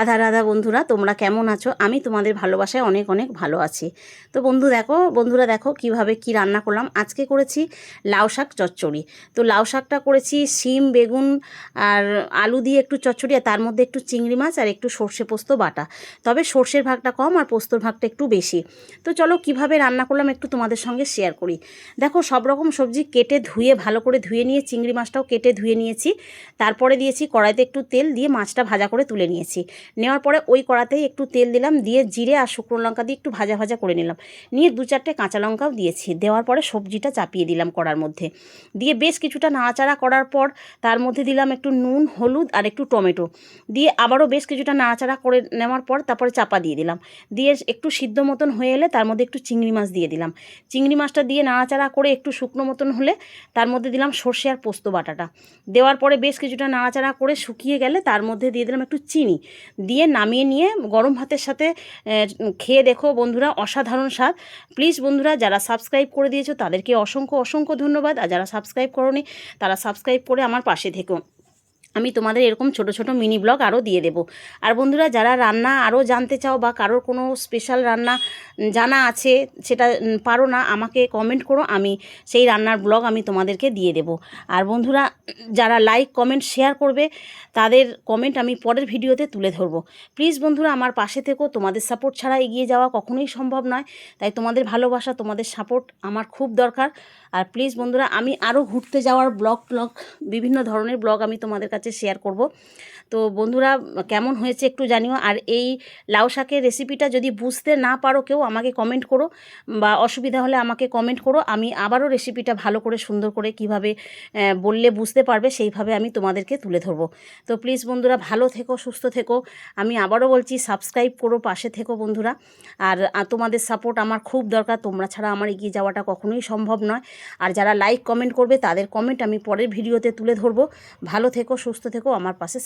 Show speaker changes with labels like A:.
A: রাধা রাধা বন্ধুরা, তোমরা কেমন আছো? আমি তোমাদের ভালোবাসায় অনেক অনেক ভালো আছি। তো বন্ধুরা দেখো কিভাবে কি রান্না করলাম। আজকে করেছি লাউ শাক চচ্চড়ি। তো লাউ শাকটা করেছি শিম বেগুন আর আলু দিয়ে একটু চচ্চড়ি, আর তার মধ্যে একটু চিংড়ি মাছ আর একটু সর্ষে পোস্ত বাটা। তবে সর্ষের ভাগটা কম আর পোস্তর ভাগটা একটু বেশি। তো চলো কিভাবে রান্না করলাম একটু তোমাদের সঙ্গে শেয়ার করি। দেখো, সব রকম সবজি কেটে ধুয়ে ভালো করে ধুয়ে নিয়ে চিংড়ি মাছটাও কেটে ধুয়ে নিয়েছি। তারপরে দিয়েছি কড়াইতে একটু তেল দিয়ে মাছটা ভাজা করে তুলে নিয়েছি। নেওয়ার পরে ওই কড়াতেই একটু তেল দিলাম, দিয়ে জিরে আর শুকনো লঙ্কা দিয়ে একটু ভাজা ভাজা করে নিলাম। নিয়ে 2-4টে কাঁচা লঙ্কাও দিয়েছি। দেওয়ার পরে সবজিটা চাপিয়ে দিলাম কড়ার মধ্যে। দিয়ে বেশ কিছুটা নাড়াচাড়া করার পর তার মধ্যে দিলাম একটু নুন হলুদ আর একটু টমেটো দিয়ে আবারও বেশ কিছুটা নাড়াচাড়া করে নেওয়ার পর তারপরে চাপা দিয়ে দিলাম। দিয়ে একটু সিদ্ধ মতন হয়ে এলে তার মধ্যে একটু চিংড়ি মাছ দিয়ে দিলাম। চিংড়ি মাছটা দিয়ে নাড়াচাড়া করে একটু শুকনো মতন হলে তার মধ্যে দিলাম সর্ষে আর পোস্ত বাটাটা। দেওয়ার পরে বেশ কিছুটা নাড়াচাড়া করে শুকিয়ে গেলে তার মধ্যে দিয়ে দিলাম একটু চিনি, দিয়ে নামিয়ে নিয়ে গরম ভাতের সাথে খেয়ে দেখো বন্ধুরা, অসাধারণ স্বাদ। প্লিজ বন্ধুরা, যারা সাবস্ক্রাইব করে দিয়েছো তাদেরকে অসংখ্য অসংখ্য ধন্যবাদ, আর যারা সাবস্ক্রাইব করোনি তারা সাবস্ক্রাইব করে আমার পাশে থেকো। আমি তোমাদের এরকম ছোট ছোট মিনি ব্লগ আরও দিয়ে দেবো। আর বন্ধুরা, যারা রান্না আরও জানতে চাও বা কারোর কোনো স্পেশাল রান্না জানা আছে সেটা পারো না, আমাকে কমেন্ট করো, আমি সেই রান্নার ব্লগ আমি তোমাদেরকে দিয়ে দেব। আর বন্ধুরা, যারা লাইক কমেন্ট শেয়ার করবে তাদের কমেন্ট আমি পরের ভিডিওতে তুলে ধরবো। প্লিজ বন্ধুরা, আমার পাশে থেকো। তোমাদের সাপোর্ট ছাড়া এগিয়ে যাওয়া কখনোই সম্ভব নয়, তাই তোমাদের ভালোবাসা তোমাদের সাপোর্ট আমার খুব দরকার। আর প্লিজ বন্ধুরা, আমি আরও ঘুরতে যাওয়ার ব্লগ বিভিন্ন ধরনের ব্লগ আমি তোমাদের কাছে শেয়ার করব। তো বন্ধুরা, কেমন হয়েছে একটু জানিও। আর এই লাউ শাকের রেসিপিটা যদি বুঝতে না পারো কেউ, আমাকে কমেন্ট করো, বা অসুবিধা হলে আমাকে কমেন্ট করো। আমি আবারও রেসিপিটা ভালো করে সুন্দর করে কিভাবে বললে বুঝতে পারবে সেইভাবে আমি তোমাদেরকে তুলে ধরবো। তো প্লিজ বন্ধুরা, ভালো থেকো, সুস্থ থেকো। আমি আবারও বলছি, সাবস্ক্রাইব করো, পাশে থেকো বন্ধুরা। আর তোমাদের সাপোর্ট আমার খুব দরকার, তোমরা ছাড়া আমার এগিয়ে যাওয়াটা কখনোই সম্ভব নয়। আর যারা লাইক কমেন্ট করবে তাদের কমেন্ট আমি পরের ভিডিওতে তুলে ধরবো। ভালো থেকো, সুস্থ থেকো, আমার পাশে